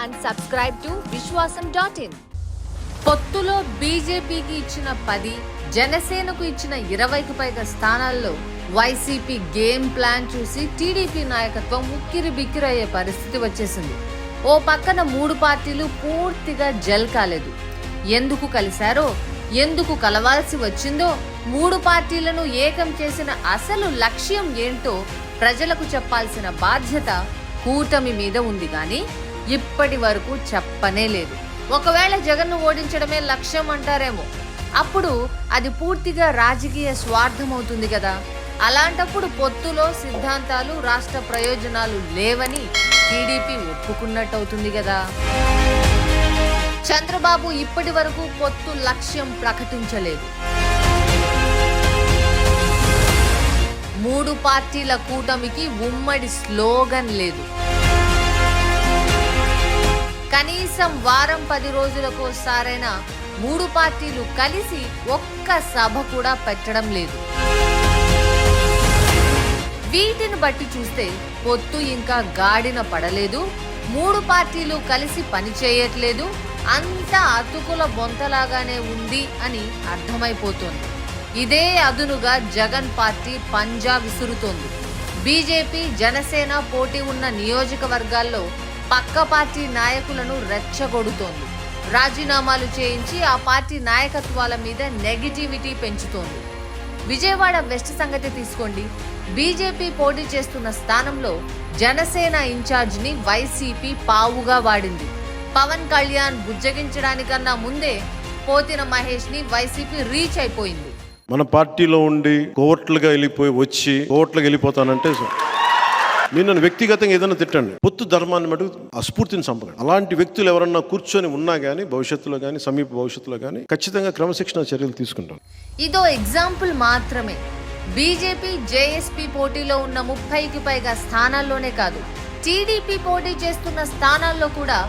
and subscribe to Vishwasam.in. పొత్తులో బీజేపీకి ఇచ్చిన 10, జనసేనకు ఇచ్చిన 20కి పైగా స్థానాల్లో వైసీపీ గేమ్ ప్లాన్ చూసి టీడీపీ నాయకత్వం ఉక్కిరి బిక్కిరయ్యే పరిస్థితి వచ్చేసింది. ఓ పక్కన 3 పార్టీలు పూర్తిగా జెల్ కాలేదు. ఎందుకు కలిశారో, ఎందుకు కలవాల్సి వచ్చిందో, 3 పార్టీలను ఏకం చేసిన అసలు లక్ష్యం ఏంటో ప్రజలకు చెప్పాల్సిన బాధ్యత కూటమి మీద ఉంది కానీ ఇప్పటి వరకు చెప్పనే లేదు. ఒకవేళ జగన్ను ఓడించడమే లక్ష్యం అంటారేమో, అప్పుడు అది పూర్తిగా రాజకీయ స్వార్థం అవుతుంది కదా. అలాంటప్పుడు పొత్తులో సిద్ధాంతాలు, రాష్ట్ర ప్రయోజనాలు లేవని టీడీపీ ఒప్పుకున్నట్టు అవుతుంది కదా. చంద్రబాబు ఇప్పటి వరకు పొత్తు లక్ష్యం ప్రకటించలేదు. 3 పార్టీల కూటమికి ఉమ్మడి స్లోగన్ లేదు. కనీసం వారం 10 రోజులకోసారైనా 3 పార్టీలు కలిసి ఒక్క సభ కూడా పెట్టడం లేదు. వీటిని బట్టి చూస్తే పొత్తు ఇంకా గాడిన పడలేదు. 3 పార్టీలు కలిసి పని చేయట్లేదు. అంతా అతుకుల బొంతలాగానే ఉంది అని అర్థమైపోతోంది. ఇదే అదునుగా జగన్ పార్టీ పంజా విసురుతోంది. బీజేపీ, జనసేన పోటీ ఉన్న నియోజకవర్గాల్లో పక్క పార్టీ నాయకులను రెచ్చగొడుతోంది. రాజీనామాలు చేయించి ఆ పార్టీ నాయకత్వాల మీద నెగిటివిటీ పెంచుతోంది. విజయవాడ వెస్ట్ సంగతి తీసుకోండి. బీజేపీ పోటీ చేస్తున్న స్థానంలో జనసేన ఇన్ఛార్జిని వైసీపీ పావుగా వాడింది. పవన్ కళ్యాణ్ బుజ్జగించడానికన్నా ముందే పోతిన మహేష్ ని వైసీపీ రీచ్ అయిపోయింది. మన పార్టీలో ఉండి కోర్టులుగా వెళ్ళిపోతానంటే మీరు నన్ను వ్యక్తిగతంగా ఏదైనా తిట్టండి, పొత్తు ధర్మాన్ని మటు ఆ స్ఫూర్తిని చంపకండి. అలాంటి వ్యక్తులు ఎవరన్నా కూర్చొని ఉన్నా కానీ భవిష్యత్తులో కానీ సమీప భవిష్యత్తులో కానీ ఖచ్చితంగా క్రమశిక్షణ చర్యలు తీసుకుంటాం. ఇదో ఎగ్జాంపుల్ మాత్రమే. బీజేపీ, జేఎస్పీ పోటీలో ఉన్న 30కి పైగా స్థానాల్లోనే కాదు, టీడీపీ పోటీ చేస్తున్న స్థానాల్లో కూడా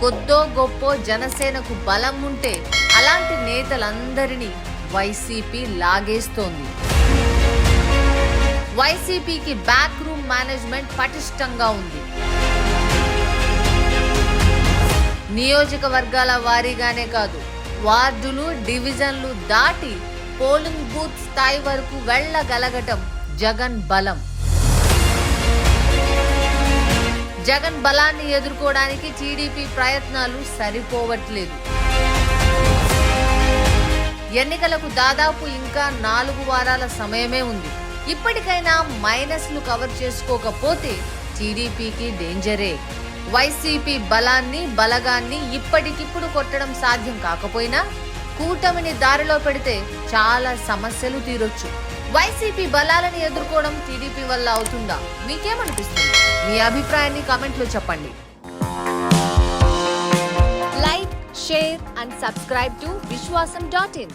కొద్దో గొప్పో జనసేనకు బలం ఉంటే అలాంటి నేతలందరినీ వైసీపీ లాగేస్తోంది. వైసీపీకి బ్యాక్ రూమ్ మేనేజ్మెంట్ పటిష్టంగా ఉంది. నియోజకవర్గాల వారీగానే కాదు, వార్డులు, డివిజన్లు దాటి పోలింగ్ బూత్ స్థాయి వరకు వెళ్ళగలగటం జగన్ బలం. జగన్ బలాన్ని ఎదుర్కోవడానికి టీడీపీ ప్రయత్నాలు సరిపోవట్లేదు. ఎన్నికలకు దాదాపు ఇంకా 4 వారాల సమయమే ఉంది. ఇప్పటికైనా మైనస్లు కవర్ చేసుకోకపోతే టీడీపీకి డేంజరే. వైసీపీ బలగాన్ని ఇప్పటికిప్పుడు కొట్టడం సాధ్యం కాకపోయినా కూటమిని దారిలో పెడితే చాలా సమస్యలు తీరొచ్చు. వైసీపీ బలాలను ఎదుర్కోవడం టీడీపీ వల్ల అవుతుందా? మీకేమనిపిస్తుంది? మీ అభిప్రాయాన్ని కామెంట్లో చెప్పండి. Like, share and subscribe to Vishwasam.in.